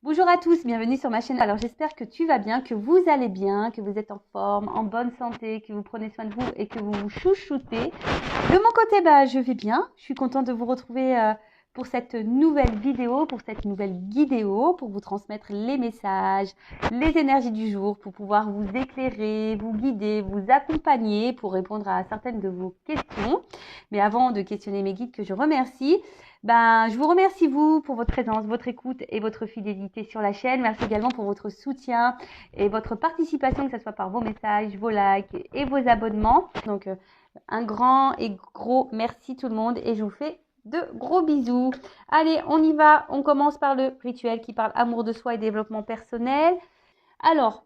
Bonjour à tous, bienvenue sur ma chaîne. Alors j'espère que tu vas bien, que vous allez bien, que vous êtes en forme, en bonne santé, que vous prenez soin de vous et que vous vous chouchoutez. De mon côté, je vais bien. Je suis contente de vous retrouver pour cette nouvelle vidéo, pour cette nouvelle guidéo, pour vous transmettre les messages, les énergies du jour, pour pouvoir vous éclairer, vous guider, vous accompagner, pour répondre à certaines de vos questions. Mais avant de questionner mes guides que je remercie, je vous remercie vous pour votre présence, votre écoute et votre fidélité sur la chaîne. Merci également pour votre soutien et votre participation, que ce soit par vos messages, vos likes et vos abonnements. Donc, un grand et gros merci tout le monde et je vous fais de gros bisous. Allez, on y va. On commence par le rituel qui parle amour de soi et développement personnel. Alors,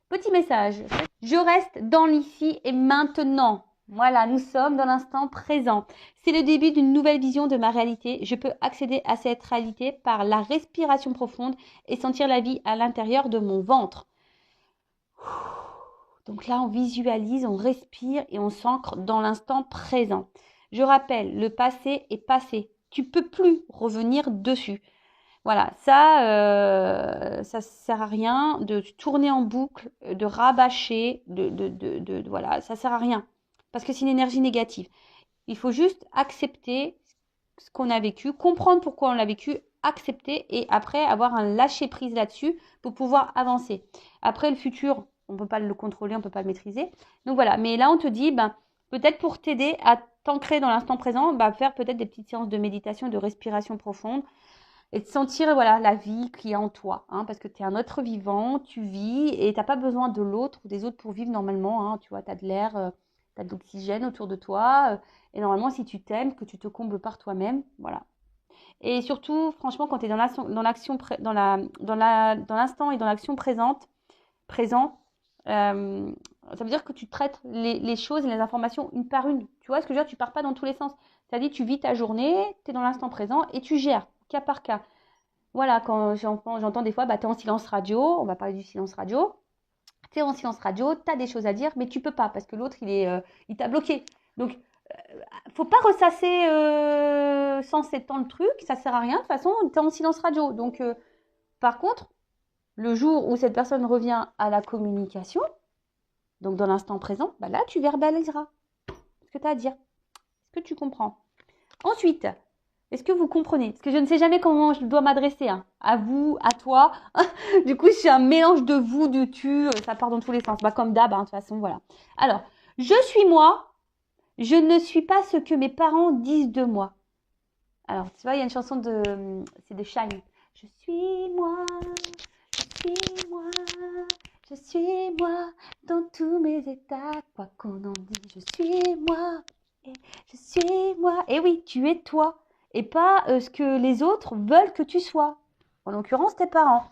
petit message. Je reste dans l'ici et maintenant. Voilà, nous sommes dans l'instant présent. C'est le début d'une nouvelle vision de ma réalité. Je peux accéder à cette réalité par la respiration profonde et sentir la vie à l'intérieur de mon ventre. Donc là, on visualise, on respire et on s'ancre dans l'instant présent. Je rappelle, le passé est passé. Tu peux plus revenir dessus. Voilà, ça sert à rien de tourner en boucle, de rabâcher, voilà, ça sert à rien. Parce que c'est une énergie négative. Il faut juste accepter ce qu'on a vécu, comprendre pourquoi on l'a vécu, accepter et après avoir un lâcher prise là-dessus pour pouvoir avancer. Après, le futur, on ne peut pas le contrôler, on ne peut pas le maîtriser. Donc voilà, mais là, on te dit, peut-être pour t'aider à t'ancrer dans l'instant présent, faire peut-être des petites séances de méditation, de respiration profonde et de sentir voilà, la vie qui est en toi. Parce que tu es un être vivant, tu vis et tu n'as pas besoin de l'autre ou des autres pour vivre normalement. Tu vois, tu as de l'air, tu as de l'oxygène autour de toi. Et normalement, si tu t'aimes, que tu te combles par toi-même, voilà. Et surtout, franchement, quand tu es dans l'action, dans l'instant et dans l'action présent, ça veut dire que tu traites les choses et les informations une par une. Tu vois ce que je veux dire? Tu pars pas dans tous les sens. C'est-à-dire, tu vis ta journée, tu es dans l'instant présent et tu gères, cas par cas. Voilà, quand j'entends des fois, tu es en silence radio, on va parler du silence radio. Tu es en silence radio, tu as des choses à dire, mais tu peux pas parce que l'autre, il t'a bloqué. Donc, faut pas ressasser sans 7 ans le truc, ça sert à rien. De toute façon, tu es en silence radio. Donc, par contre, le jour où cette personne revient à la communication, donc dans l'instant présent, là, tu verbaliseras ce que tu as à dire. Est-ce que tu comprends? Ensuite, est-ce que vous comprenez? Parce que je ne sais jamais comment je dois m'adresser. À vous, à toi. Du coup, c'est un mélange de vous, de tu. Ça part dans tous les sens. Comme d'hab, de toute façon, voilà. Alors, je suis moi. Je ne suis pas ce que mes parents disent de moi. Alors, tu vois, il y a une chanson c'est de Shine. Je suis moi, je suis moi, je suis moi, dans tous mes états, quoi qu'on en dise, je suis moi, et je suis moi. Et oui, tu es toi, et pas ce que les autres veulent que tu sois, en l'occurrence tes parents.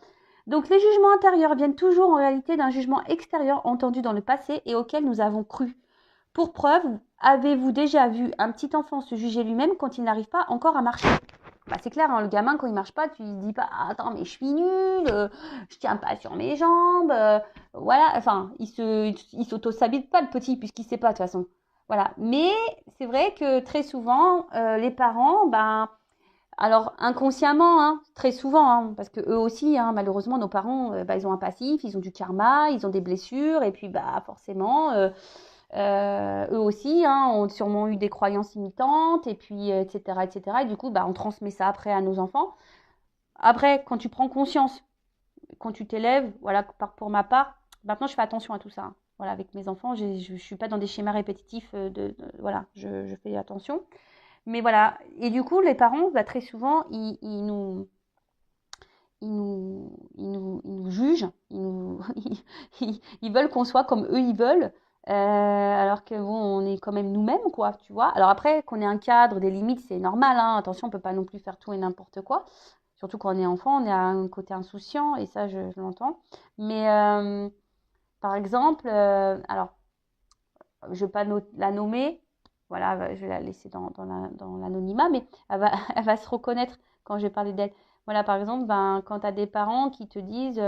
Donc les jugements intérieurs viennent toujours en réalité d'un jugement extérieur entendu dans le passé et auquel nous avons cru. Pour preuve, avez-vous déjà vu un petit enfant se juger lui-même quand il n'arrive pas encore à marcher? C'est clair, le gamin, quand il marche pas, tu ne dis pas « Attends, mais je suis nul, je tiens pas sur mes jambes. Voilà, enfin, il s'auto-sabite pas, le petit, puisqu'il sait pas, de toute façon. Voilà. Mais c'est vrai que très souvent, les parents, alors inconsciemment, très souvent, parce que eux aussi, malheureusement, nos parents, ils ont un passif, ils ont du karma, ils ont des blessures, et puis forcément, eux aussi ont sûrement eu des croyances imitantes, et puis etc., etc. Et du coup, on transmet ça après à nos enfants. Après, quand tu prends conscience, quand tu t'élèves, voilà, pour ma part, maintenant je fais attention à tout ça. Voilà, avec mes enfants, je ne suis pas dans des schémas répétitifs. Voilà, je fais attention. Mais voilà, et du coup, les parents, très souvent, ils nous jugent, ils veulent qu'on soit comme eux ils veulent, alors que bon, on est quand même nous-mêmes, quoi, tu vois. Alors après, qu'on ait un cadre, des limites, c'est normal, attention, on peut pas non plus faire tout et n'importe quoi. Surtout quand on est enfant, on est à un côté insouciant, et ça, je l'entends. Mais par exemple, alors, je ne vais pas la nommer, voilà, je vais la laisser dans l'anonymat, mais elle va se reconnaître quand je vais parler d'elle. Voilà, par exemple, quand tu as des parents qui te disent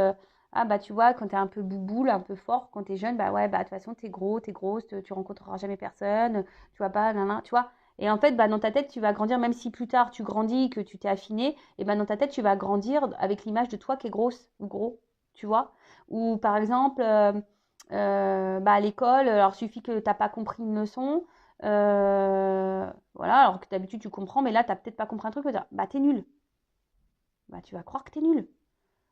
ah tu vois, quand tu es un peu bouboule, un peu fort, quand tu es jeune, ouais, de toute façon, tu es gros, tu es grosse, tu rencontreras jamais personne, tu vois pas, tu vois. Et en fait, bah, dans ta tête, tu vas grandir, même si plus tard tu grandis, que tu t'es affiné, et bah, dans ta tête, tu vas grandir avec l'image de toi qui est grosse ou gros, tu vois. Ou par exemple, bah, à l'école, alors il suffit que tu n'as pas compris une leçon, voilà, alors que d'habitude tu comprends, mais là, tu n'as peut-être pas compris un truc, bah, t'es nul. Bah, tu vas croire que t'es nul.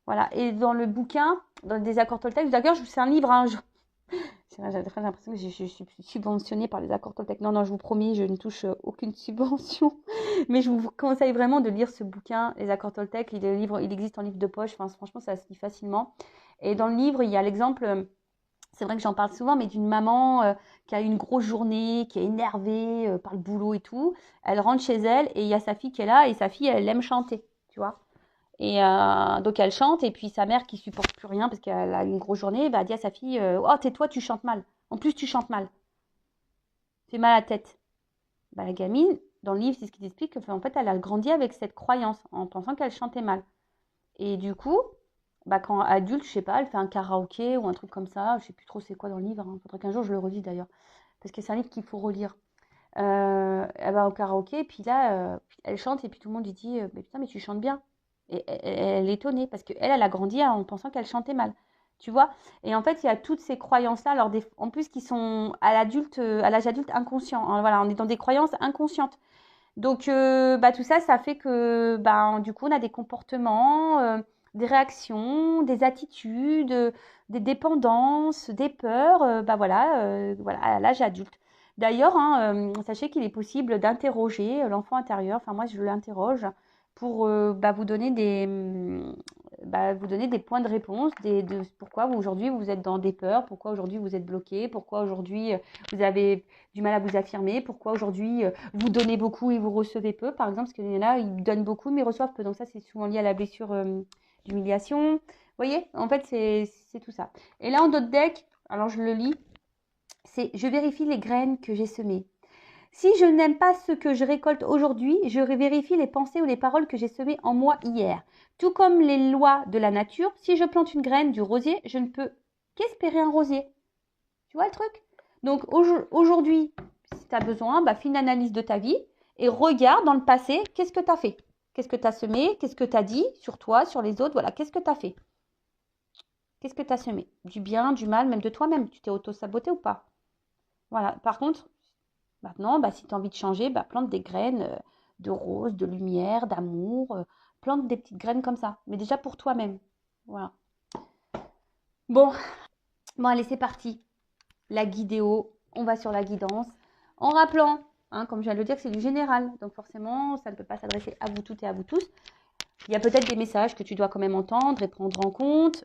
Voilà. Et dans le bouquin, dans le désaccord Toltec, d'ailleurs, c'est un livre, hein, j'ai l'impression que je suis subventionnée par les accords Toltec. Non, non, je vous promets, je ne touche aucune subvention. Mais je vous conseille vraiment de lire ce bouquin, Les accords Toltec. Il existe en livre de poche. Enfin, franchement, ça se lit facilement. Et dans le livre, il y a l'exemple, c'est vrai que j'en parle souvent, mais d'une maman qui a eu une grosse journée, qui est énervée par le boulot et tout. Elle rentre chez elle et il y a sa fille qui est là et sa fille, elle aime chanter, tu vois. Et donc elle chante et puis sa mère qui supporte plus rien parce qu'elle a une grosse journée, bah, dit à sa fille oh tais-toi, tu chantes mal. En plus tu chantes mal. Tu fais mal à la tête. Bah, la gamine, dans le livre, c'est ce qu'il explique qu'en fait elle a grandi avec cette croyance en pensant qu'elle chantait mal. Et du coup, bah, quand adulte, je sais pas, elle fait un karaoké ou un truc comme ça, je sais plus trop c'est quoi dans le livre, hein. Faudrait qu'un jour je le relise d'ailleurs. Parce que c'est un livre qu'il faut relire. Elle va au karaoké, et puis là, elle chante, et puis tout le monde lui dit mais putain, mais tu chantes bien. Et elle est étonnée, parce qu'elle, elle a grandi en pensant qu'elle chantait mal. Tu vois. Et en fait, il y a toutes ces croyances-là, alors en plus, qui sont à l'âge adulte inconscient, hein. Voilà, on est dans des croyances inconscientes. Donc, bah, tout ça, ça fait que, bah, du coup, on a des comportements, des réactions, des attitudes, des dépendances, des peurs, bah, voilà, à l'âge adulte. D'ailleurs, hein, sachez qu'il est possible d'interroger l'enfant intérieur. Enfin, moi, je l'interroge pour bah, vous donner des points de réponse, de pourquoi aujourd'hui vous êtes dans des peurs, pourquoi aujourd'hui vous êtes bloqué, pourquoi aujourd'hui vous avez du mal à vous affirmer, pourquoi aujourd'hui vous donnez beaucoup et vous recevez peu, par exemple, parce qu'il y en a, ils donnent beaucoup mais reçoivent peu. Donc ça, c'est souvent lié à la blessure d'humiliation. Vous voyez, en fait, c'est tout ça. Et là, en d'autres deck, alors je le lis, c'est « Je vérifie les graines que j'ai semées. Si je n'aime pas ce que je récolte aujourd'hui, je vérifie les pensées ou les paroles que j'ai semées en moi hier. Tout comme les lois de la nature, si je plante une graine du rosier, je ne peux qu'espérer un rosier. » Tu vois le truc? Donc aujourd'hui, si tu as besoin, bah, fais une analyse de ta vie et regarde dans le passé, qu'est-ce que tu as fait? Qu'est-ce que tu as semé? Qu'est-ce que tu as dit sur toi, sur les autres? Voilà, qu'est-ce que tu as fait? Qu'est-ce que tu as semé? Du bien, du mal, même de toi-même. Tu t'es auto-saboté ou pas? Voilà. Par contre, maintenant, bah, si tu as envie de changer, bah, plante des graines de rose, de lumière, d'amour. Plante des petites graines comme ça. Mais déjà pour toi-même. Voilà. Bon, allez, c'est parti. La guidéo, on va sur la guidance. En rappelant, hein, comme je viens de le dire, que c'est du général. Donc forcément, ça ne peut pas s'adresser à vous toutes et à vous tous. Il y a peut-être des messages que tu dois quand même entendre et prendre en compte.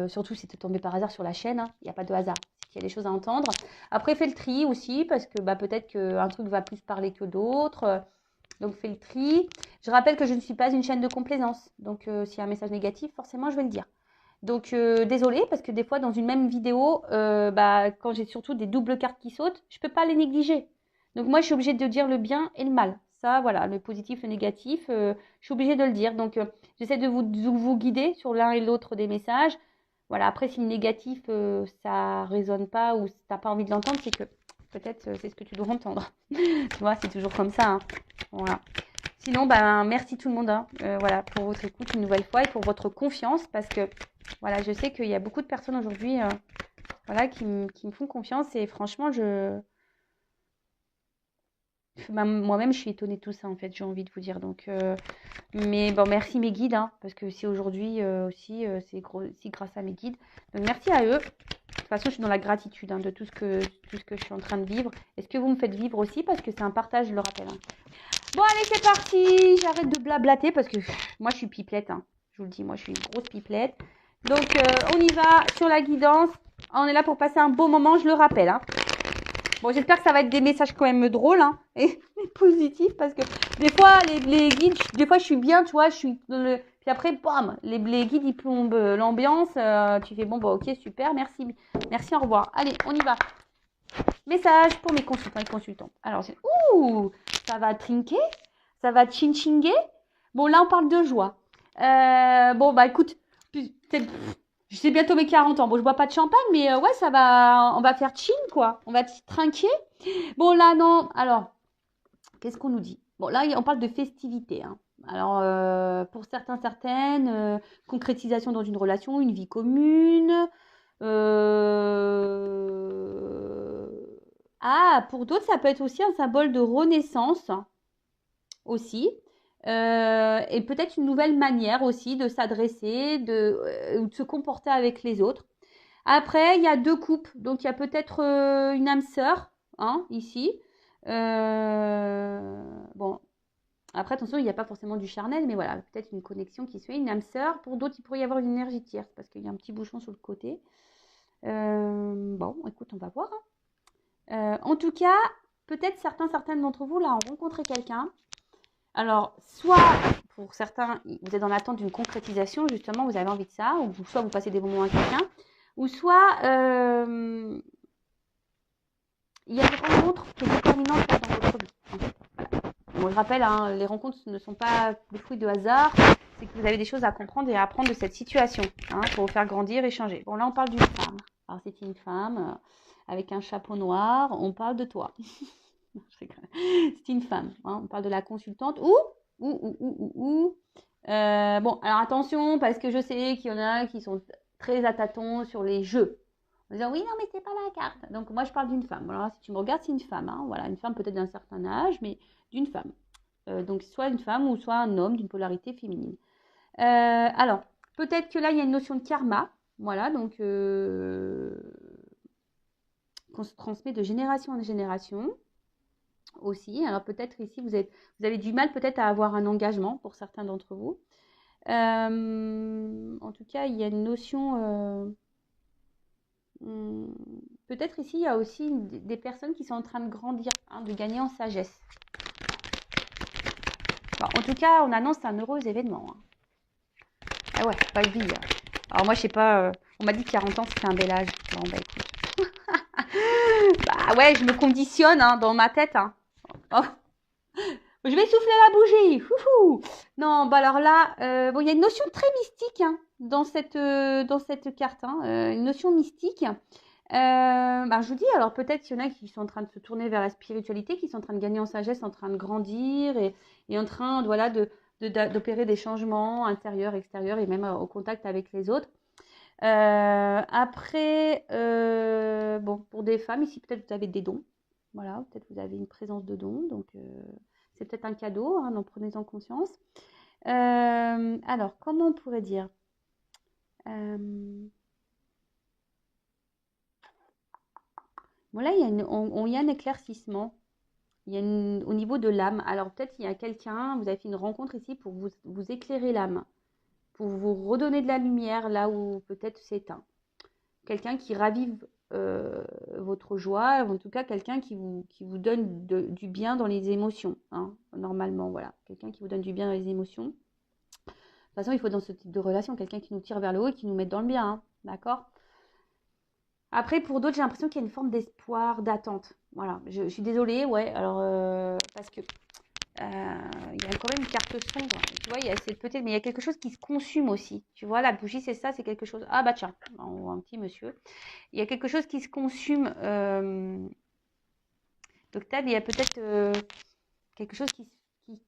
Surtout si tu es tombé par hasard sur la chaîne. Hein, il n'y a pas de hasard. Il y a des choses à entendre. Après, fais le tri aussi, parce que bah, peut-être qu'un truc va plus parler que d'autres. Donc, fais le tri. Je rappelle que je ne suis pas une chaîne de complaisance. Donc, s'il y a un message négatif, forcément, je vais le dire. Donc, désolée, parce que des fois, dans une même vidéo, bah, quand j'ai surtout des doubles cartes qui sautent, je ne peux pas les négliger. Donc, moi, je suis obligée de dire le bien et le mal. Ça, voilà, le positif, le négatif, je suis obligée de le dire. Donc, j'essaie de vous guider sur l'un et l'autre des messages. Voilà, après, si le négatif, ça ne résonne pas ou si tu n'as pas envie de l'entendre, c'est que peut-être c'est ce que tu dois entendre. Tu vois, c'est toujours comme ça. Hein. Voilà. Sinon, ben, merci tout le monde voilà, pour votre écoute une nouvelle fois et pour votre confiance parce que voilà, je sais qu'il y a beaucoup de personnes aujourd'hui voilà, qui me font confiance et franchement, moi-même, je suis étonnée de tout ça en fait, j'ai envie de vous dire. Donc, mais bon, merci mes guides hein, parce que si aujourd'hui aussi, c'est aussi grâce à mes guides. Donc, merci à eux. De toute façon, je suis dans la gratitude de tout ce que je suis en train de vivre. Est-ce que vous me faites vivre aussi parce que c'est un partage, je le rappelle. Hein. Bon, allez, c'est parti. J'arrête de blablater parce que moi, je suis pipelette. Hein. Je vous le dis, moi, je suis une grosse pipelette. Donc, on y va sur la guidance. On est là pour passer un beau moment, je le rappelle. Hein. Bon, j'espère que ça va être des messages quand même drôles hein, et positifs parce que des fois, les guides, des fois, je suis bien, tu vois, je suis dans le... Puis après, bam, les guides, ils plombent l'ambiance. Tu fais, bon, bah, ok, super, merci, au revoir. Allez, on y va. Message pour mes consultants et consultantes. Alors, ouh, ça va trinquer, ça va chin-chinguer. Bon, là, on parle de joie. Bon, bah, écoute, j'ai bientôt mes 40 ans. Bon, je bois pas de champagne, mais ouais, on va faire chin, quoi. On va trinquer. Bon, là, non, alors, Qu'est-ce qu'on nous dit? Bon, là, on parle de festivité, hein. Alors, pour certains, certaines, concrétisation dans une relation, une vie commune. Ah, pour d'autres, ça peut être aussi un symbole de renaissance, aussi. Et peut-être une nouvelle manière aussi de s'adresser, ou de se comporter avec les autres. Après, il y a deux couples. Donc, il y a peut-être une âme sœur, hein, ici. Bon, après, attention, il n'y a pas forcément du charnel, mais voilà, peut-être une connexion qui se fait, une âme sœur. Pour d'autres, il pourrait y avoir une énergie tierce, parce qu'il y a un petit bouchon sur le côté. Bon, écoute, on va voir, hein. En tout cas, peut-être certaines d'entre vous, là, ont rencontré quelqu'un. Alors, soit, pour certains, vous êtes dans l'attente d'une concrétisation, justement, vous avez envie de ça, ou soit vous passez des bons moments avec quelqu'un, ou soit, il y a une rencontre qui est déterminante là, dans votre vie. Voilà. Bon, je rappelle, hein, les rencontres ne sont pas le fruit de hasard, c'est que vous avez des choses à comprendre et à apprendre de cette situation, hein, pour vous faire grandir et changer. Bon, là, on parle d'une femme. Alors, c'est une femme avec un chapeau noir, on parle de toi. C'est une femme, hein, on parle de la consultante ou. Bon, alors attention, parce que je sais qu'il y en a qui sont très à tâtons sur les jeux. En disant, oui, non, mais c'est pas la carte. Donc, moi, je parle d'une femme. Alors, si tu me regardes, c'est une femme, hein. Voilà, une femme peut-être d'un certain âge, mais d'une femme. Donc, soit une femme ou soit un homme d'une polarité féminine. Alors, peut-être que là, il y a une notion de karma. Voilà, donc, qu'on se transmet de génération en génération aussi. Alors, peut-être ici, vous avez du mal peut-être à avoir un engagement pour certains d'entre vous. En tout cas, il y a une notion... peut-être ici, il y a aussi des personnes qui sont en train de grandir, hein, de gagner en sagesse. Bon, en tout cas, on annonce un heureux événement, hein. Ah ouais, pas vie. Alors moi, je sais pas, on m'a dit que 40 ans, c'était un bel âge. Bon, bah écoute. Bah ouais, je me conditionne, hein, dans ma tête, hein. Oh. Je vais souffler la bougie. Fouhou. Non, bah alors là, bon, il y a une notion très mystique, hein, dans cette carte, hein, une notion mystique. Bah, je vous dis, alors peut-être qu'il y en a qui sont en train de se tourner vers la spiritualité, qui sont en train de gagner en sagesse, en train de grandir et en train, voilà, d'opérer des changements intérieurs, extérieurs et même au contact avec les autres. Après, bon, pour des femmes, ici peut-être vous avez des dons. Voilà, peut-être vous avez une présence de dons, donc c'est peut-être un cadeau, hein, donc prenez-en conscience. Alors, comment on pourrait dire Bon, là, il y a un éclaircissement. Il y a au niveau de l'âme. Alors, peut-être il y a quelqu'un, vous avez fait une rencontre ici pour vous éclairer l'âme, pour vous redonner de la lumière là où peut-être c'est éteint. Quelqu'un qui ravive votre joie, en tout cas quelqu'un qui vous donne du bien dans les émotions, hein, normalement, voilà. Quelqu'un qui vous donne du bien dans les émotions. De toute façon, il faut dans ce type de relation quelqu'un qui nous tire vers le haut et qui nous mette dans le bien, hein, d'accord? Après, pour d'autres, j'ai l'impression qu'il y a une forme d'espoir, d'attente. Voilà, je suis désolée, ouais, alors, parce que il y a quand même une carte sombre. Tu vois, il y a peut-être, mais il y a quelque chose qui se consume aussi. Tu vois, la bougie, c'est ça, c'est quelque chose. Ah bah tiens, on voit un petit monsieur. Il y a quelque chose qui se consume. Donc, il y a peut-être quelque chose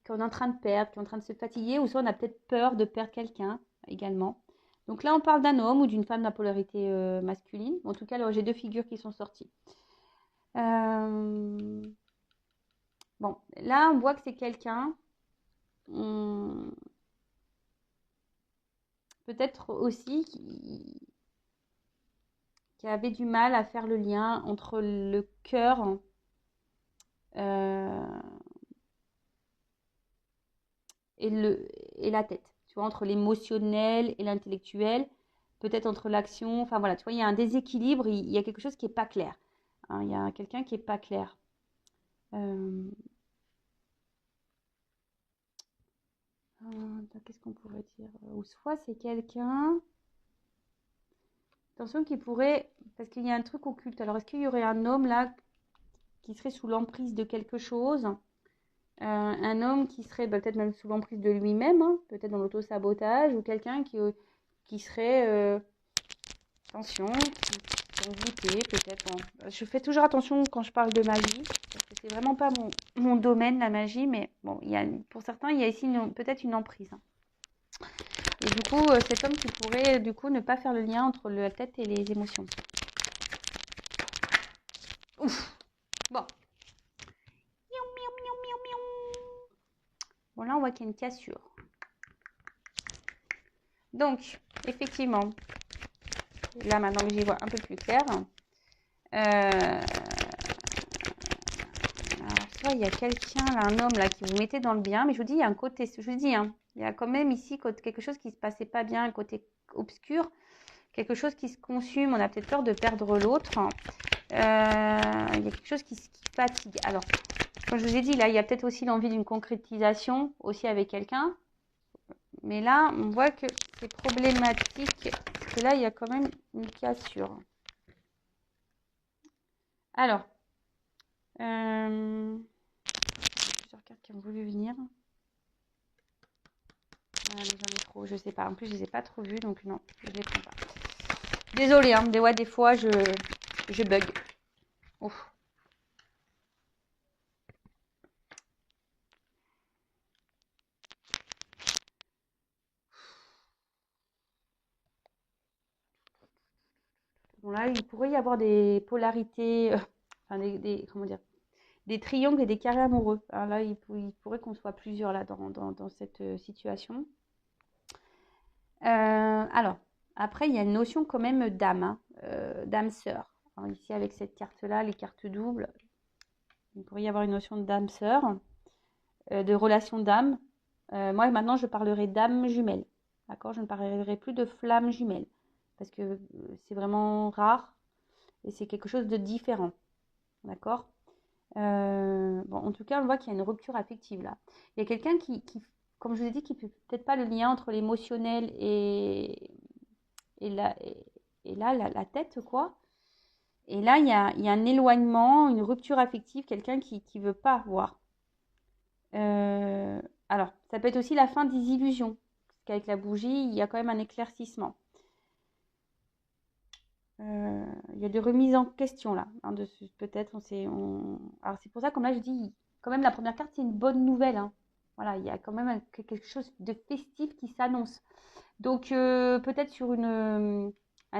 qu'on est en train de perdre, qui est en train de se fatiguer, ou soit on a peut-être peur de perdre quelqu'un également. Donc là, on parle d'un homme ou d'une femme de la polarité masculine. En tout cas, alors, j'ai deux figures qui sont sorties. Bon, là, on voit que c'est quelqu'un, peut-être aussi qui avait du mal à faire le lien entre le cœur et la tête. Tu vois, entre l'émotionnel et l'intellectuel, peut-être entre l'action. Enfin voilà, tu vois, il y a un déséquilibre, il y a quelque chose qui n'est pas clair, hein, il y a quelqu'un qui n'est pas clair. Qu'est-ce qu'on pourrait dire? Ou soit c'est quelqu'un, attention, qui pourrait, parce qu'il y a un truc occulte. Alors, est-ce qu'il y aurait un homme là qui serait sous l'emprise de quelque chose? Un homme qui serait peut-être même sous l'emprise de lui-même, hein, peut-être dans l'auto-sabotage, ou quelqu'un qui serait, attention, qui envoûté, peut-être. Je fais toujours attention quand je parle de ma vie, parce que c'est vraiment pas mon domaine, la magie, mais bon, pour certains, il y a ici peut-être une emprise. Et du coup, cet homme qui pourrait du coup ne pas faire le lien entre la tête et les émotions. Ouf. Bon. Bon, là, on voit qu'il y a une cassure. Donc, effectivement, là, maintenant que j'y vois un peu plus clair, alors, soit il y a quelqu'un, là, un homme, là, qui vous mettait dans le bien, mais je vous dis, il y a un côté, je vous dis, hein, il y a quand même ici quelque chose qui se passait pas bien, un côté obscur, quelque chose qui se consume, on a peut-être peur de perdre l'autre. Il y a quelque chose qui fatigue. Alors, comme je vous ai dit, là, il y a peut-être aussi l'envie d'une concrétisation, aussi avec quelqu'un. Mais là, on voit que c'est problématique, parce que là, il y a quand même une cassure. Alors, plusieurs cartes qui ont voulu venir. Ah, mais j'en ai trop, je sais pas. En plus, je les ai pas trop vues, donc non, je les prends pas. Désolée, hein, des fois, je bug. Ouf. Bon, là, il pourrait y avoir des polarités, enfin, comment dire, des triangles et des carrés amoureux. Alors là, il pourrait qu'on soit plusieurs là dans cette situation. Alors, après, il y a une notion quand même d'âme, hein, d'âme sœur. Alors, ici, avec cette carte-là, les cartes doubles, il pourrait y avoir une notion d'âme sœur, de relation d'âme. Moi, maintenant, je parlerai d'âme jumelle. D'accord? Je ne parlerai plus de flamme jumelle. Parce que c'est vraiment rare et c'est quelque chose de différent. D'accord? Bon, en tout cas, on voit qu'il y a une rupture affective là. Il y a quelqu'un qui, comme je vous ai dit, qui ne fait peut-être pas le lien entre l'émotionnel et là, la tête, quoi. Et là, il y a un éloignement, une rupture affective, quelqu'un qui ne veut pas voir. Alors, ça peut être aussi la fin des illusions. Parce qu'avec la bougie, il y a quand même un éclaircissement. Il y a des remises en question là. Hein, peut-être, alors c'est pour ça, comme là, je dis, quand même, la première carte, c'est une bonne nouvelle. Hein. Voilà, il y a quand même quelque chose de festif qui s'annonce. Donc, peut-être sur un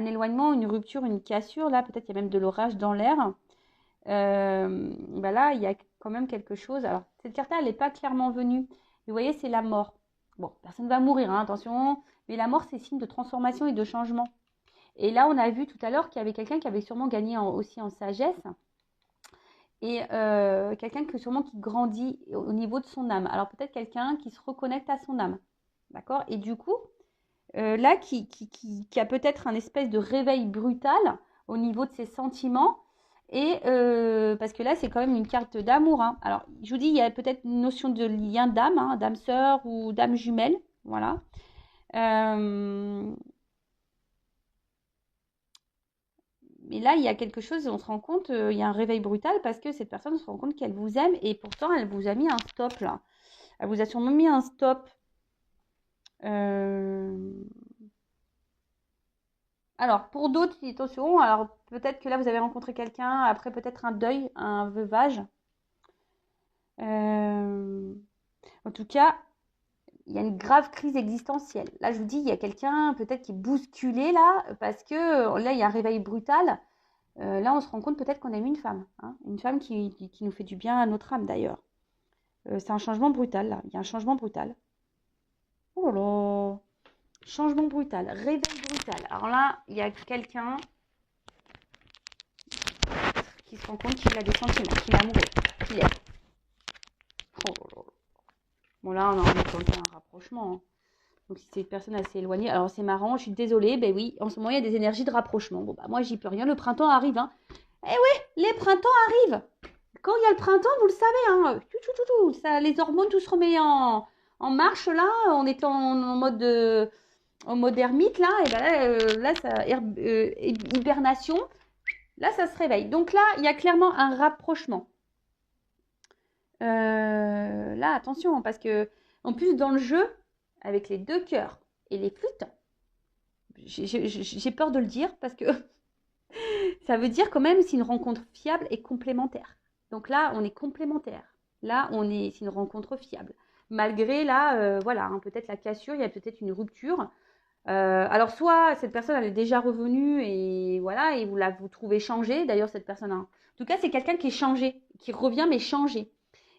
éloignement, une rupture, une cassure, là, peut-être il y a même de l'orage dans l'air. Là, il y a quand même quelque chose. Alors, cette carte-là, elle n'est pas clairement venue. Mais vous voyez, c'est la mort. Bon, personne ne va mourir, hein, attention. Mais la mort, c'est signe de transformation et de changement. Et là, on a vu tout à l'heure qu'il y avait quelqu'un qui avait sûrement gagné aussi en sagesse. Et quelqu'un qui grandit au niveau de son âme. Alors, peut-être quelqu'un qui se reconnecte à son âme. D'accord? Et du coup, là, qui a peut-être un espèce de réveil brutal au niveau de ses sentiments. Et parce que là, c'est quand même une carte d'amour. Hein. Alors, je vous dis, il y a peut-être une notion de lien d'âme, hein, d'âme sœur ou d'âme jumelle. Voilà. Mais là, il y a quelque chose, on se rend compte, il y a un réveil brutal parce que cette personne se rend compte qu'elle vous aime et pourtant, elle vous a mis un stop là. Elle vous a sûrement mis un stop. Alors, pour d'autres, attention, alors peut-être que là, vous avez rencontré quelqu'un, après peut-être un deuil, un veuvage. En tout cas, il y a une grave crise existentielle. Là, je vous dis, il y a quelqu'un peut-être qui est bousculé là, parce que là, il y a un réveil brutal. Là, on se rend compte peut-être qu'on a eu une femme. Hein, une femme qui nous fait du bien à notre âme d'ailleurs. C'est un changement brutal là. Il y a un changement brutal. Oh là là. Changement brutal, réveil brutal. Alors là, il y a quelqu'un qui se rend compte qu'il a des sentiments, qu'il est amoureux, qu'il est. Oh là là. Bon là, on a un rapprochement. Hein. Donc si c'est une personne assez éloignée, alors c'est marrant, je suis désolée, ben oui, en ce moment il y a des énergies de rapprochement. Bon bah moi j'y peux rien, le printemps arrive. Hein. Eh oui, les printemps arrivent. Quand il y a le printemps, vous le savez, hein, ça, les hormones, tout se remet en marche là. On est en mode ermite là, et ben là ça, hibernation. Là, ça se réveille. Donc là, il y a clairement un rapprochement. Là, attention, parce que en plus dans le jeu, avec les deux cœurs et les flûtes, j'ai peur de le dire parce que ça veut dire quand même c'est une rencontre fiable et complémentaire. Donc là, on est complémentaires. Là, c'est une rencontre fiable. Malgré là, voilà, hein, peut-être la cassure, il y a peut-être une rupture. Alors soit cette personne elle est déjà revenue et voilà et vous trouvez changé. D'ailleurs cette personne, en tout cas c'est quelqu'un qui est changé, qui revient mais changé.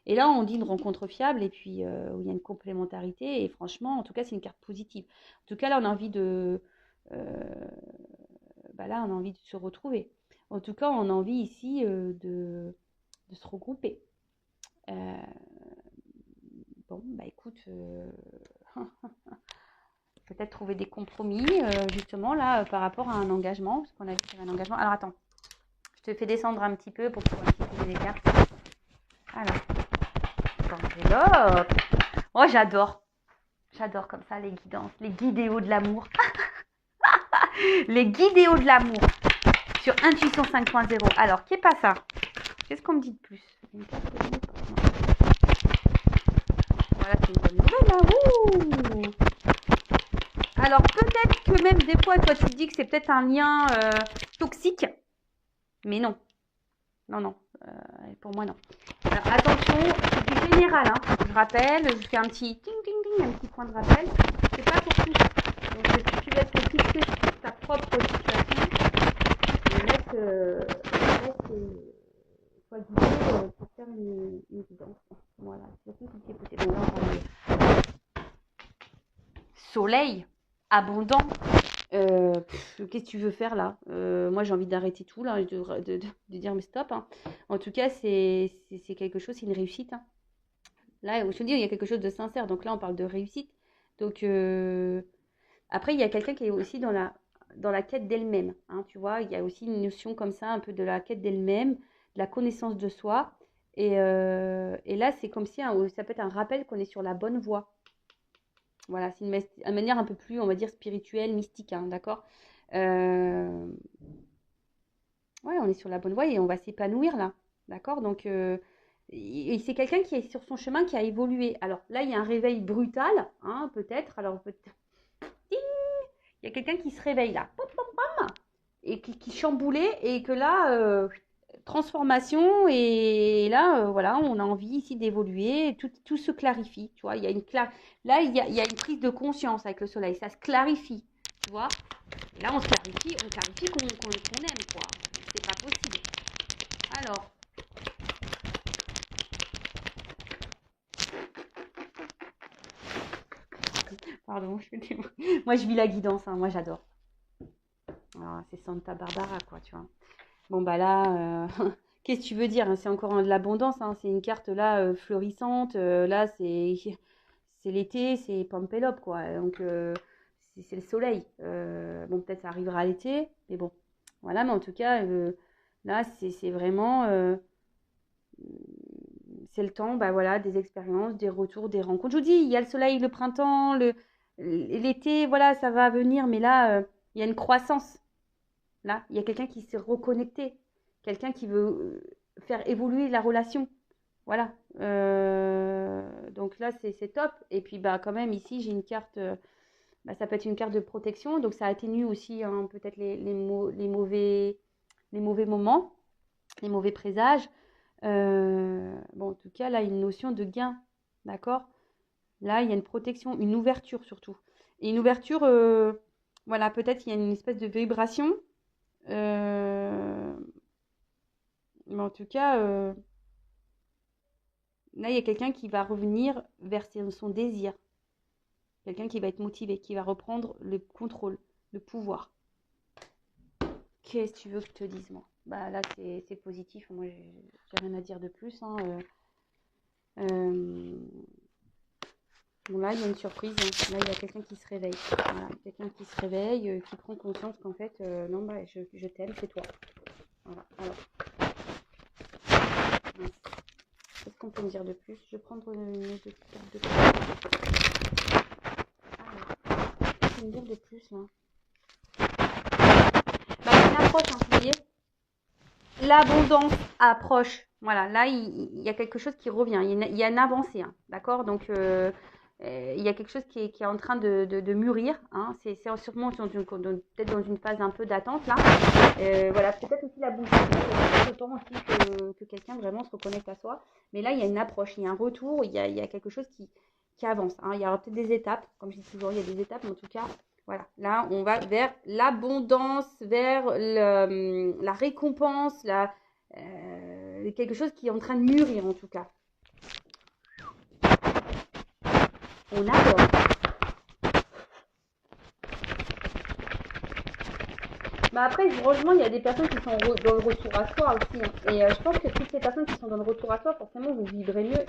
Et là on dit une rencontre fiable et puis où il y a une complémentarité et franchement en tout cas c'est une carte positive. En tout cas là on a envie là on a envie de se retrouver. En tout cas on a envie ici de se regrouper. Bon bah écoute. Peut-être trouver des compromis, justement, là, par rapport à un engagement, parce qu'on a vu qu'il y avait un engagement. Alors, attends, je te fais descendre un petit peu pour pouvoir utiliser les cartes. Alors, enveloppe. Oh, j'adore. J'adore comme ça les guidances, les guidéos de l'amour. Les guidéos de l'amour sur Intuition 5.0. Alors, qu'est pas ça? Qu'est-ce qu'on me dit de plus? Une carte de l'amour. Voilà, c'est une bonne nouvelle, là. Ouh. Alors, peut-être que même des fois, toi, tu te dis que c'est peut-être un lien toxique. Mais non. Non, non. Pour moi, non. Alors, attention, c'est du général. Hein. Je rappelle, je fais un petit ting, ting, ting, un petit point de rappel. C'est pas pour tout. Donc, si tu veux être fixé sur ta propre situation, sois guidé pour faire une guidance. Voilà, c'est tout ce qui est possible. Donc, là, on parle de soleil. Abondant. Qu'est-ce que tu veux faire là? Moi j'ai envie d'arrêter tout là, de dire mais stop. Hein. En tout cas c'est quelque chose, c'est une réussite. Hein. Là je te dis il y a quelque chose de sincère, donc là on parle de réussite. Donc après il y a quelqu'un qui est aussi dans la quête d'elle-même. Hein, tu vois, il y a aussi une notion comme ça, un peu de la quête d'elle-même, de la connaissance de soi. Et là c'est comme si ça peut être un rappel qu'on est sur la bonne voie. Voilà, c'est une manière un peu plus, on va dire, spirituelle, mystique, hein, d'accord? Ouais, on est sur la bonne voie et on va s'épanouir là, d'accord? Donc, et c'est quelqu'un qui est sur son chemin, qui a évolué. Alors là, il y a un réveil brutal, hein, peut-être. Alors, il y a quelqu'un qui se réveille là, pom, pom, pom, et qui chamboulait et que là, transformation et là voilà on a envie ici d'évoluer, tout se clarifie, tu vois, il y a là il y a une prise de conscience avec le soleil, ça se clarifie, tu vois, et là on clarifie qu'on aime quoi, c'est pas possible. Alors pardon, moi je vis la guidance, hein, moi j'adore. Alors, c'est Santa Barbara quoi, tu vois. Bon bah là qu'est-ce que tu veux dire, hein, c'est encore de l'abondance, hein, c'est une carte là florissante, là c'est l'été, c'est Pampelope quoi, donc c'est le soleil. Bon peut-être ça arrivera à l'été, mais bon, voilà, mais en tout cas là c'est vraiment c'est le temps, bah voilà, des expériences, des retours, des rencontres. Je vous dis, il y a le soleil, le printemps, l'été, voilà, ça va venir, mais là il y a une croissance. Là, il y a quelqu'un qui s'est reconnecté, quelqu'un qui veut faire évoluer la relation. Voilà. Donc là, c'est top. Et puis, bah, quand même, ici, j'ai une carte. Bah, ça peut être une carte de protection. Donc, ça atténue aussi hein, peut-être les mauvais moments, les mauvais présages. Bon, en tout cas, là, il y a une notion de gain. D'accord? Là, il y a une protection, une ouverture surtout. Et une ouverture, voilà, peut-être il y a une espèce de vibration. Mais en tout cas, là, il y a quelqu'un qui va revenir vers son désir. Quelqu'un qui va être motivé, qui va reprendre le contrôle, le pouvoir. Qu'est-ce que tu veux que je te dise, moi? Bah là, c'est positif. Moi, j'ai rien à dire de plus. Hein. Bon, là, il y a une surprise. Hein. Là, il y a quelqu'un qui se réveille. Voilà. Quelqu'un qui se réveille, qui prend conscience qu'en fait, non, bah, je t'aime, c'est toi. Voilà. Alors. Qu'est-ce qu'on peut me dire de plus? Je vais prendre une autre carte de plus. Alors, qu'est-ce qu'on peut me dire de plus, là? Bah, il y a une approche, hein, vous voyez? L'abondance approche. Voilà, là, il y a quelque chose qui revient. Il y a une avancée, hein, d'accord? Donc, il y a quelque chose qui est en train de mûrir. Hein. C'est sûrement peut-être dans une phase un peu d'attente là. Voilà, peut-être aussi la bouche. C'est autant aussi que quelqu'un vraiment se reconnecte à soi. Mais là, il y a une approche, il y a un retour, il y a quelque chose qui avance. Hein. Il y aura peut-être des étapes, comme je dis toujours, il y a des étapes, mais en tout cas, voilà. Là, on va vers l'abondance, vers la récompense, quelque chose qui est en train de mûrir en tout cas. On adore. Bah après, franchement, il y a des personnes qui sont dans le retour à soi aussi. Hein. Et je pense que toutes ces personnes qui sont dans le retour à soi, forcément, vous vivrez mieux.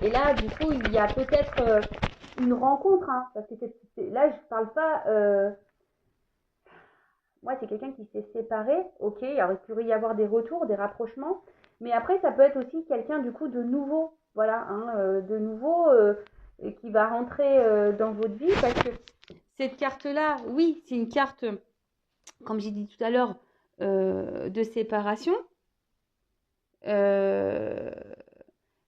Et là, du coup, il y a peut-être une rencontre. Hein, parce que là, je parle pas. Moi, c'est quelqu'un qui s'est séparé. Ok, alors il pourrait y avoir des retours, des rapprochements. Mais après, ça peut être aussi quelqu'un, du coup, de nouveau. Voilà, hein, de nouveau, qui va rentrer dans votre vie. Parce que cette carte-là, oui, c'est une carte, comme j'ai dit tout à l'heure, de séparation. Euh,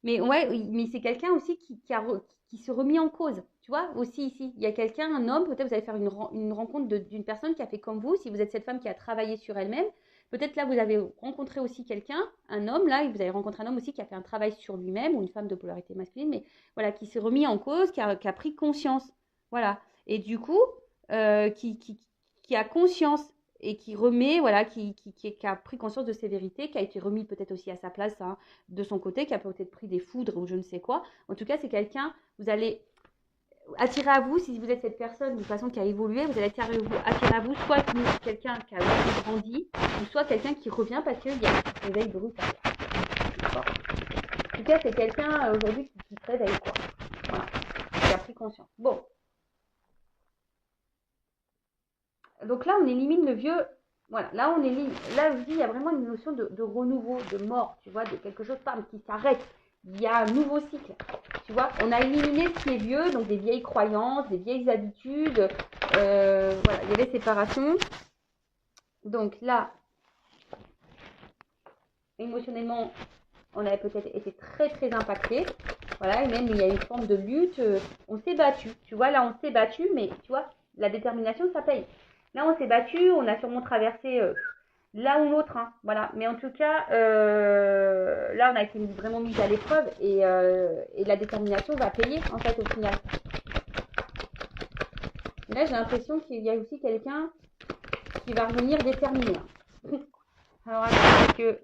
mais ouais, mais c'est quelqu'un aussi qui se remet en cause. Tu vois, aussi ici, il y a quelqu'un, un homme, peut-être vous allez faire une rencontre d'une personne qui a fait comme vous, si vous êtes cette femme qui a travaillé sur elle-même. Peut-être là, vous avez rencontré aussi quelqu'un, un homme, là, et vous avez rencontré un homme aussi qui a fait un travail sur lui-même, ou une femme de polarité masculine, mais voilà, qui s'est remis en cause, qui a pris conscience. Voilà. Et du coup, qui a conscience et qui remet, voilà, qui a pris conscience de ses vérités, qui a été remis peut-être aussi à sa place, hein, de son côté, qui a peut-être pris des foudres ou je ne sais quoi. En tout cas, c'est quelqu'un, vous allez attirer à vous, si vous êtes cette personne de façon qui a évolué, vous allez attirer à vous soit quelqu'un qui a aussi grandi, ou soit quelqu'un qui revient parce qu'il y a un réveil brutal. En tout cas, c'est quelqu'un aujourd'hui qui se réveille, quoi. Voilà, qui a pris conscience. Bon. Donc là, on élimine le vieux. Voilà, là, on élimine. Là, je dis, il y a vraiment une notion de renouveau, de mort, tu vois, de quelque chose qui s'arrête. Il y a un nouveau cycle. Tu vois, on a éliminé ce qui est vieux, donc des vieilles croyances, des vieilles habitudes. Voilà, il y avait séparation. Donc là, émotionnellement, on avait peut-être été très très impacté. Voilà, et même il y a une forme de lutte. On s'est battu. Tu vois, là, on s'est battu, mais tu vois, la détermination, ça paye. Là, on s'est battu, on a sûrement traversé l'un ou l'autre. Hein, voilà. Mais en tout cas, là, on a été vraiment mis à l'épreuve et la détermination va payer, en fait, au final. Et là, j'ai l'impression qu'il y a aussi quelqu'un qui va revenir déterminé. Alors, attends, parce que...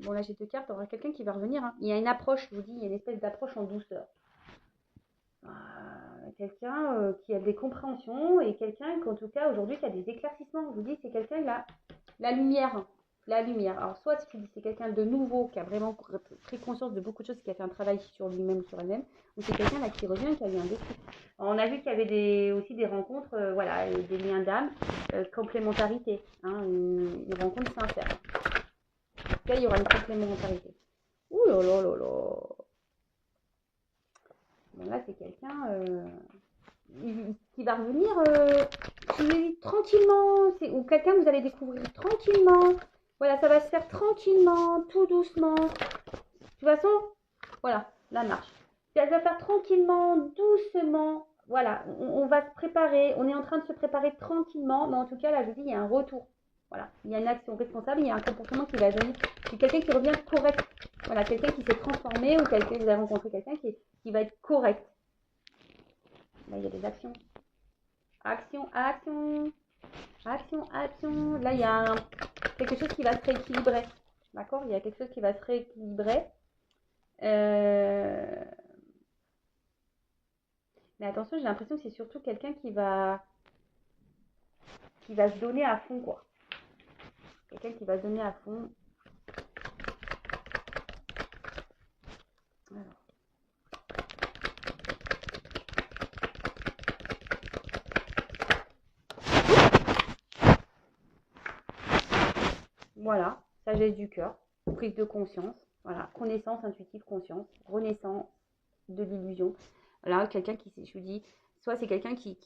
bon, là, j'ai deux cartes. Il y aura quelqu'un qui va revenir. Hein. Il y a une approche, je vous dis, il y a une espèce d'approche en douceur. Quelqu'un qui a des compréhensions et quelqu'un qu'en tout cas aujourd'hui qui a des éclaircissements. Je vous dis, c'est quelqu'un qui a la lumière. La lumière. Alors soit je dis c'est quelqu'un de nouveau qui a vraiment pris conscience de beaucoup de choses, qui a fait un travail sur lui-même ou sur elle-même, ou c'est quelqu'un là qui revient, qui a eu un déclic. On a vu qu'il y avait aussi des rencontres, voilà, des liens d'âme, complémentarité, hein, une rencontre sincère. En tout cas, il y aura une complémentarité. Ouh là là là là. Bon, là, c'est quelqu'un qui va revenir tranquillement, ou quelqu'un que vous allez découvrir tranquillement. Voilà, ça va se faire tranquillement, tout doucement. De toute façon, voilà, la marche. Ça va faire tranquillement, doucement. Voilà, on va se préparer. On est en train de se préparer tranquillement. Mais en tout cas, là, je vous dis, il y a un retour. Voilà, il y a une action responsable, il y a un comportement qui va venir. C'est quelqu'un qui revient correct. Voilà, quelqu'un qui s'est transformé ou quelqu'un, vous avez rencontré quelqu'un qui va être correct. Là, il y a des actions. Action, action. Action, action. Là, il y a quelque chose qui va se rééquilibrer. D'accord? Il y a quelque chose qui va se rééquilibrer. Mais attention, j'ai l'impression que c'est surtout quelqu'un qui va se donner à fond, quoi. Quelqu'un qui va se donner à fond. Alors. Voilà, sagesse du cœur, prise de conscience, voilà, connaissance intuitive, conscience, renaissance de l'illusion. Voilà, quelqu'un qui, je vous dis, soit c'est quelqu'un qui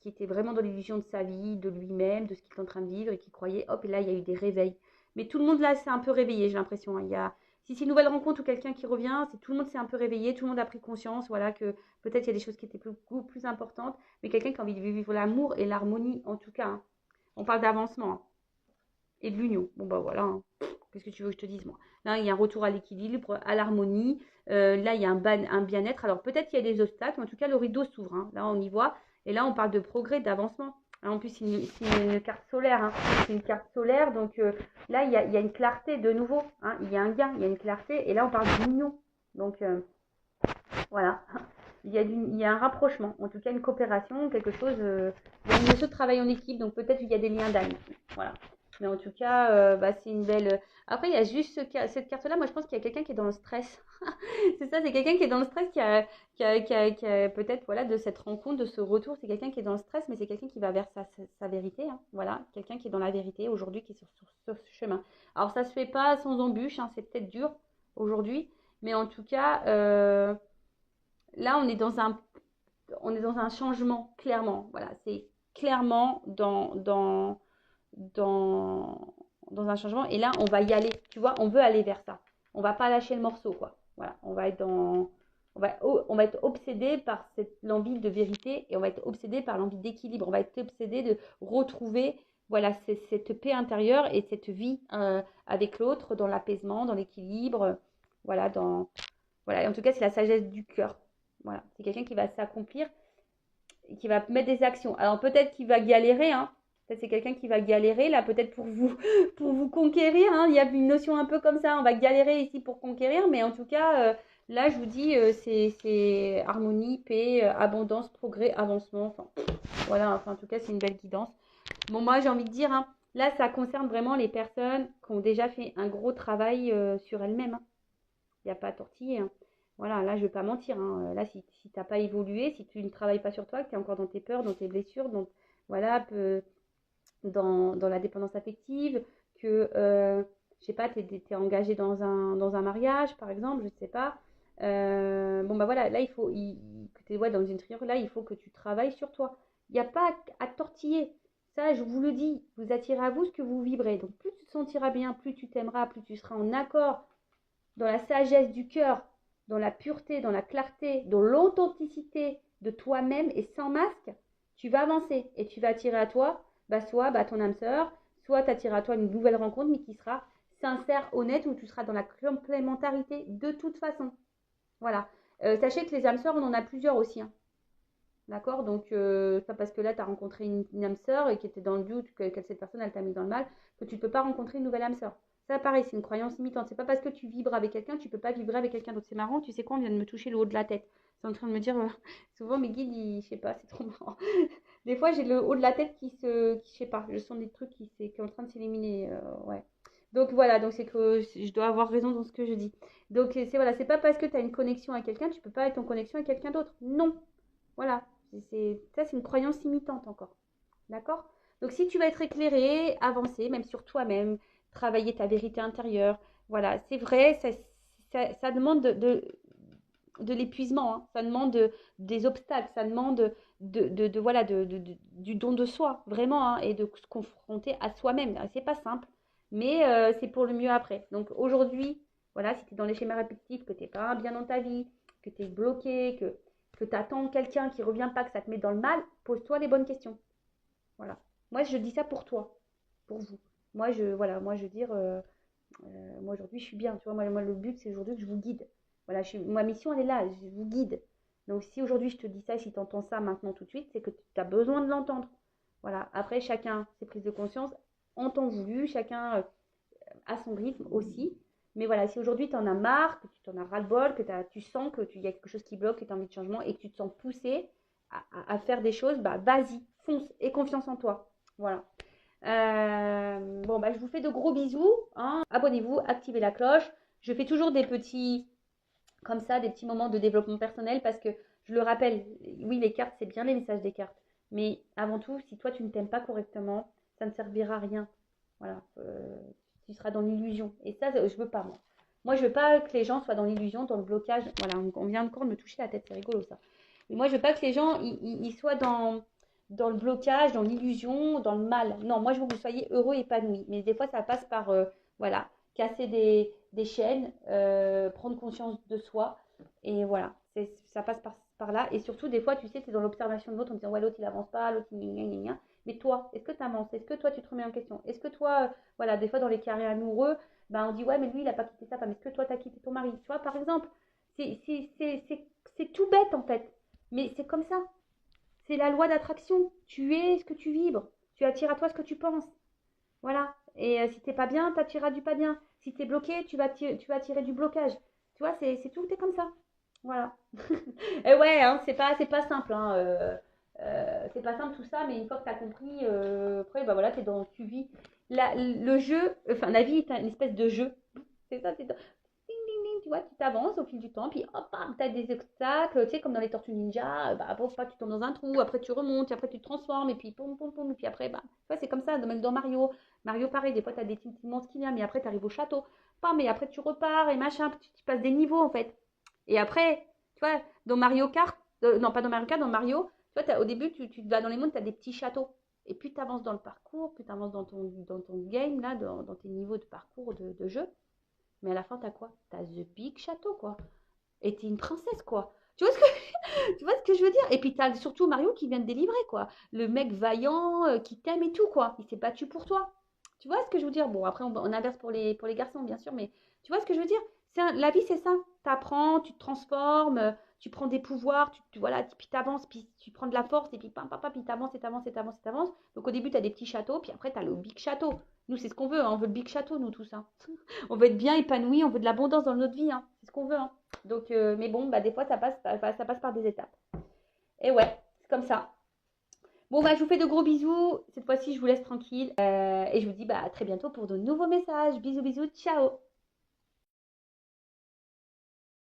était vraiment dans l'illusion de sa vie, de lui-même, de ce qu'il est en train de vivre et qui croyait, hop, et là il y a eu des réveils. Mais tout le monde là s'est un peu réveillé, j'ai l'impression. Hein. Si c'est une nouvelle rencontre ou quelqu'un qui revient, c'est tout le monde s'est un peu réveillé, tout le monde a pris conscience, voilà, que peut-être il y a des choses qui étaient beaucoup plus importantes, mais quelqu'un qui a envie de vivre l'amour et l'harmonie, en tout cas, hein. On parle d'avancement, hein, et de l'union. Bon, bah voilà, hein. Qu'est-ce que tu veux que je te dise, moi? Là, il y a un retour à l'équilibre, à l'harmonie. Là, il y a un bien-être. Alors, peut-être qu'il y a des obstacles, mais en tout cas, le rideau s'ouvre, hein. Là, on y voit. Et là, on parle de progrès, d'avancement. Hein, en plus, c'est une carte solaire, hein. C'est une carte solaire. Donc, là, il y a une clarté de nouveau, hein. Il y a un gain, il y a une clarté. Et là, on parle d'union. Donc, voilà. Il y a un rapprochement, en tout cas une coopération, quelque chose. Il y a une notion de travail en équipe, donc peut-être qu'il y a des liens d'âme. Voilà. Mais en tout cas, bah, c'est une belle. Après, il y a juste cette carte-là. Moi, je pense qu'il y a quelqu'un qui est dans le stress. C'est ça, c'est quelqu'un qui est dans le stress, qui a peut-être, voilà, de cette rencontre, de ce retour. C'est quelqu'un qui est dans le stress, mais c'est quelqu'un qui va vers sa vérité, hein. Voilà, quelqu'un qui est dans la vérité aujourd'hui, qui est sur ce chemin. Alors, ça se fait pas sans embûche, hein. C'est peut-être dur aujourd'hui, mais en tout cas. Là, on est dans un changement, clairement. Voilà, c'est clairement dans un changement. Et là, on va y aller. Tu vois, on veut aller vers ça. On va pas lâcher le morceau, quoi. Voilà, on va être obsédé par l'envie de vérité et on va être obsédé par l'envie d'équilibre. On va être obsédé de retrouver, voilà, cette paix intérieure et cette vie avec l'autre dans l'apaisement, dans l'équilibre. Voilà, voilà. Et en tout cas, c'est la sagesse du cœur. Voilà, c'est quelqu'un qui va s'accomplir et qui va mettre des actions. Alors peut-être qu'il va galérer, hein. Peut-être c'est quelqu'un qui va galérer là, peut-être pour vous, pour vous conquérir, hein. Il y a une notion un peu comme ça. On va galérer ici pour conquérir, mais en tout cas, là, je vous dis, c'est harmonie, paix, abondance, progrès, avancement. Enfin, voilà. Enfin, en tout cas, c'est une belle guidance. Bon, moi, j'ai envie de dire, hein, là, ça concerne vraiment les personnes qui ont déjà fait un gros travail sur elles-mêmes, hein. Il n'y a pas à tortiller, hein. Voilà, là, je ne vais pas mentir, hein. Là, si tu n'as pas évolué, si tu ne travailles pas sur toi, que tu es encore dans tes peurs, dans tes blessures, voilà, dans la dépendance affective, que, je sais pas, tu es engagé dans un mariage, par exemple, je ne sais pas. Bon, bah voilà, là, que tu es, ouais, dans une triangle, là, il faut que tu travailles sur toi. Il n'y a pas à tortiller. Ça, je vous le dis, vous attirez à vous ce que vous vibrez. Donc, plus tu te sentiras bien, plus tu t'aimeras, plus tu seras en accord dans la sagesse du cœur, dans la pureté, dans la clarté, dans l'authenticité de toi-même et sans masque, tu vas avancer et tu vas attirer à toi, soit ton âme sœur, soit t'attirer à toi une nouvelle rencontre, mais qui sera sincère, honnête, où tu seras dans la complémentarité de toute façon. Voilà. Sachez que les âmes sœurs, on en a plusieurs aussi, hein. D'accord. Donc, c'est pas parce que là, tu as rencontré une âme sœur et qui était dans le doute que cette personne, elle t'a mis dans le mal, que tu ne peux pas rencontrer une nouvelle âme sœur. Ça, pareil, c'est une croyance limitante. C'est pas parce que tu vibres avec quelqu'un, tu peux pas vibrer avec quelqu'un d'autre. C'est marrant, tu sais quoi, on vient de me toucher le haut de la tête. C'est en train de me dire, souvent mes guides, je sais pas, c'est trop marrant. Des fois, j'ai le haut de la tête je sais pas, je sens des trucs qui est en train de s'éliminer. Ouais. Donc voilà, donc c'est que je dois avoir raison dans ce que je dis. Donc voilà, c'est pas parce que tu as une connexion avec quelqu'un, tu peux pas être en connexion avec quelqu'un d'autre. Non. Voilà. Ça, c'est une croyance limitante encore. D'accord. Donc, si tu vas être éclairé, avancer, même sur toi-même, travailler ta vérité intérieure, voilà, c'est vrai, ça demande de l'épuisement, hein. Ça demande des obstacles, ça demande voilà, du don de soi, vraiment, hein, et de se confronter à soi-même. C'est pas simple, mais c'est pour le mieux après. Donc, aujourd'hui, voilà, si tu es dans les schémas répétitifs, que tu n'es pas bien dans ta vie, que tu es bloqué, que tu attends quelqu'un qui ne revient pas, que ça te met dans le mal, pose-toi les bonnes questions. Voilà. Moi, je dis ça pour toi, pour vous. Voilà, moi, je veux dire, moi, aujourd'hui, je suis bien. Tu vois, moi, le but, c'est aujourd'hui que je vous guide. Voilà, ma mission, elle est là, je vous guide. Donc, si aujourd'hui, je te dis ça, si tu entends ça maintenant tout de suite, c'est que tu as besoin de l'entendre. Voilà. Après, chacun ses prises de conscience en temps voulu, chacun à son rythme aussi. Mais voilà, si aujourd'hui tu en as marre, que tu t'en as ras-le-bol, que tu sens qu'il y a quelque chose qui bloque, que tu as envie de changement et que tu te sens poussé à faire des choses, bah vas-y, fonce et confiance en toi. Voilà. Bon, bah je vous fais de gros bisous, hein. Abonnez-vous, activez la cloche. Je fais toujours des petits, comme ça, des petits moments de développement personnel parce que je le rappelle, oui, les cartes, c'est bien les messages des cartes. Mais avant tout, si toi tu ne t'aimes pas correctement, ça ne servira à rien. Voilà. Tu seras dans l'illusion. Et ça, je veux pas, moi. Moi, je veux pas que les gens soient dans l'illusion, dans le blocage. Voilà, on vient encore de me toucher la tête, c'est rigolo ça. Mais moi, je veux pas que les gens ils soient dans le blocage, dans l'illusion, dans le mal. Non, moi, je veux que vous soyez heureux, épanouis. Mais des fois, ça passe par, voilà, casser des chaînes, prendre conscience de soi. Et voilà, ça passe par là. Et surtout, des fois, tu sais, tu es dans l'observation de l'autre en disant, ouais, l'autre, il avance pas, l'autre, il gna gna gna. Mais toi, est-ce que tu avances? Est-ce que toi, tu te remets en question? Est-ce que toi, voilà, des fois, dans les carrés amoureux, ben, on dit, ouais, mais lui, il a pas quitté sa femme. Est-ce que toi, tu as quitté ton mari? Tu vois, par exemple, c'est tout bête, en fait. Mais c'est comme ça. C'est la loi d'attraction. Tu es ce que tu vibres. Tu attires à toi ce que tu penses. Voilà. Et si t'es pas bien, t'attireras du pas bien. Si t'es bloqué, tu vas attirer du blocage. Tu vois, c'est tout est comme ça. Voilà. Et ouais, hein, c'est pas simple. Hein, c'est pas simple tout ça, mais une fois que t'as compris, après, bah voilà, tu vis. Le jeu, enfin, la vie est une espèce de jeu. C'est ça, c'est ding, ding, ding, tu vois, tu t'avances au fil du temps, puis hop, bam, t'as des obstacles, tu sais, comme dans les Tortues Ninja, bah, pour pas, tu tombes dans un trou, après tu remontes, après tu te transformes, et puis pom, pom, pom, et puis après, bah, tu vois, c'est comme ça, même dans Mario. Mario, pareil, des fois, t'as des petits monstres qui viennent, mais après, t'arrives au château, bam, mais après, tu repars, et machin, tu passes des niveaux, en fait. Et après, tu vois, dans Mario Kart, non, pas dans Mario Kart, dans Mario, tu vois, au début, tu vas dans les mondes, t'as des petits châteaux. Et plus tu avances dans le parcours, plus tu avances dans ton game, là, dans tes niveaux de parcours de jeu, mais à la fin, t'as quoi? T'as The Big Château, quoi. Et t'es une princesse, quoi. Tu vois ce que, tu vois ce que je veux dire? Et puis t'as surtout Mario qui vient de délivrer, quoi. Le mec vaillant, qui t'aime et tout, quoi. Il s'est battu pour toi. Tu vois ce que je veux dire? Bon, après, on inverse pour les garçons, bien sûr, mais tu vois ce que je veux dire? La vie, c'est ça. T'apprends, tu te transformes, tu prends des pouvoirs, voilà, puis t'avances, puis tu prends de la force, et puis pam, pam, pam, puis t'avances, et t'avances, et t'avances, et t'avances. Donc au début, t'as des petits châteaux, puis après, t'as le big château. Nous, c'est ce qu'on veut, hein, on veut le big château, nous, tout ça. On veut être bien épanoui, on veut de l'abondance dans notre vie, hein. C'est ce qu'on veut, hein. Donc, mais bon, bah, des fois, ça passe par des étapes. Et ouais, c'est comme ça. Bon, bah, je vous fais de gros bisous. Cette fois-ci, je vous laisse tranquille. Et je vous dis bah, à très bientôt pour de nouveaux messages. Bisous, bisous, ciao.